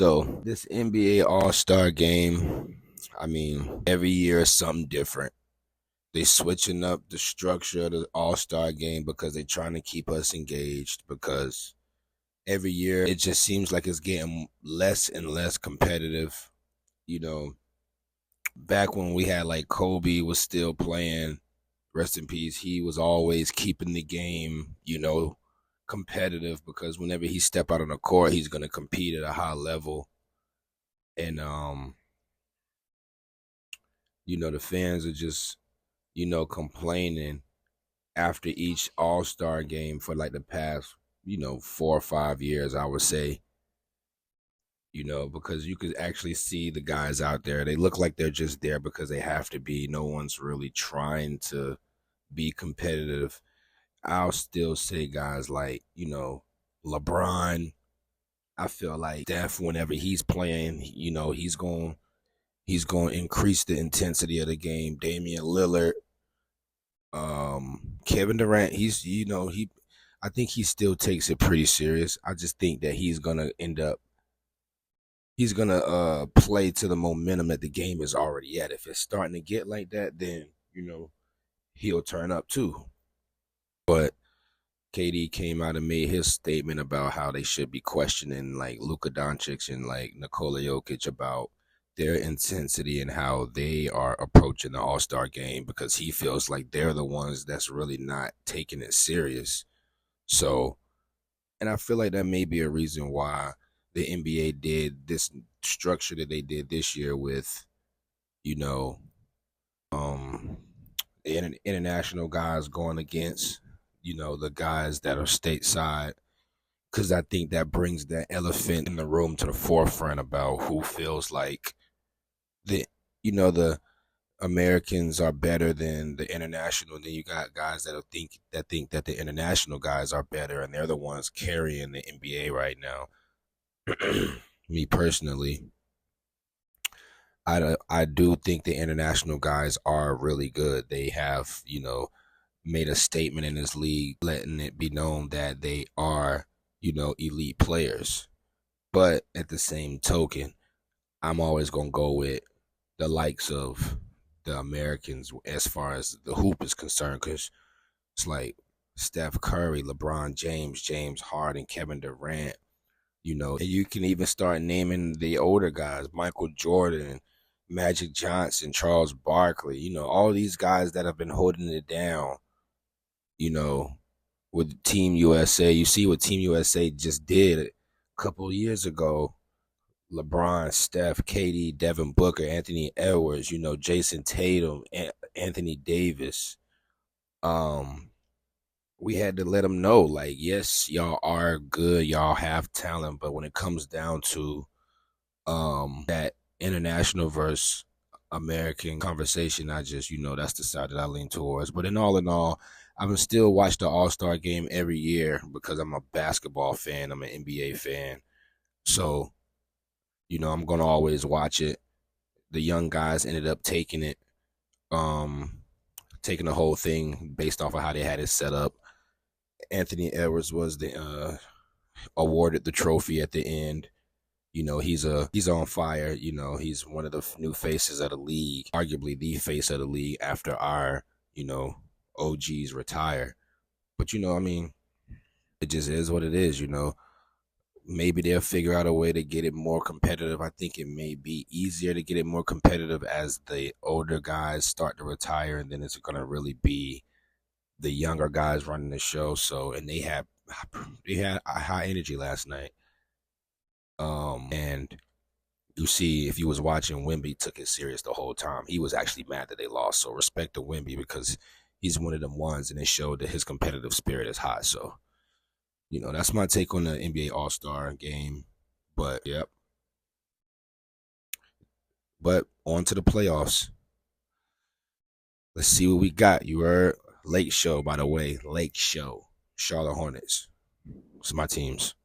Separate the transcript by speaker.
Speaker 1: So this NBA All-Star game, I mean, every year is something different. They switching up the structure of the All-Star game because they're trying to keep us engaged, because every year it just seems like it's getting less and less competitive. You know, back when we had like Kobe was still playing, rest in peace, he was always keeping the game, competitive, because whenever he step out on the court, he's going to compete at a high level. And the fans are just, complaining after each All-Star game for like the past, 4 or 5 years, I would say, because you could actually see the guys out there. They look like they're just there because they have to be. No one's really trying to be competitive. I'll still say guys like, LeBron. I feel like Steph, whenever he's playing, he's going to increase the intensity of the game. Damian Lillard, Kevin Durant, I think he still takes it pretty serious. I just think that he's gonna play to the momentum that the game is already at. If it's starting to get like that, then he'll turn up too. But KD came out and made his statement about how they should be questioning like Luka Dončić and like Nikola Jokić about their intensity and how they are approaching the All-Star game, because he feels like they're the ones that's really not taking it serious. So, and I feel like that may be a reason why the NBA did this structure that they did this year with, you know, the international guys going against, the guys that are stateside, because I think that brings that elephant in the room to the forefront about who feels like the Americans are better than the international. And then you got guys that think that the international guys are better, and they're the ones carrying the NBA right now. Me personally, I do think the international guys are really good. They have, made a statement in this league, letting it be known that they are, elite players. But at the same token, I'm always going to go with the likes of the Americans as far as the hoop is concerned, because it's like Steph Curry, LeBron James, James Harden, Kevin Durant, and you can even start naming the older guys, Michael Jordan, Magic Johnson, Charles Barkley, all these guys that have been holding it down, with Team USA. You see what Team USA just did a couple of years ago. LeBron, Steph, KD, Devin Booker, Anthony Edwards, Jason Tatum, Anthony Davis. We had to let them know, like, yes, y'all are good, y'all have talent, but when it comes down to that international versus American conversation, I just, that's the side that I lean towards. But in all, I would still watch the All-Star game every year because I'm a basketball fan, I'm an NBA fan. So, I'm gonna always watch it. The young guys ended up taking it, taking the whole thing based off of how they had it set up. Anthony Edwards was the awarded the trophy at the end. He's on fire. He's one of the new faces of the league, arguably the face of the league after our OGs retire. But it just is what it is. Maybe they'll figure out a way to get it more competitive. I think it may be easier to get it more competitive as the older guys start to retire, and then it's going to really be the younger guys running the show. So, and they had a high energy last night. And you see, if you was watching, Wemby took it serious the whole time. He was actually mad that they lost. So respect to Wemby, because he's one of them ones, and it showed that his competitive spirit is high. So, that's my take on the NBA All-Star game. But, yep. But on to the playoffs. Let's see what we got. You heard Lake Show, by the way. Lake Show. Charlotte Hornets. It's my teams.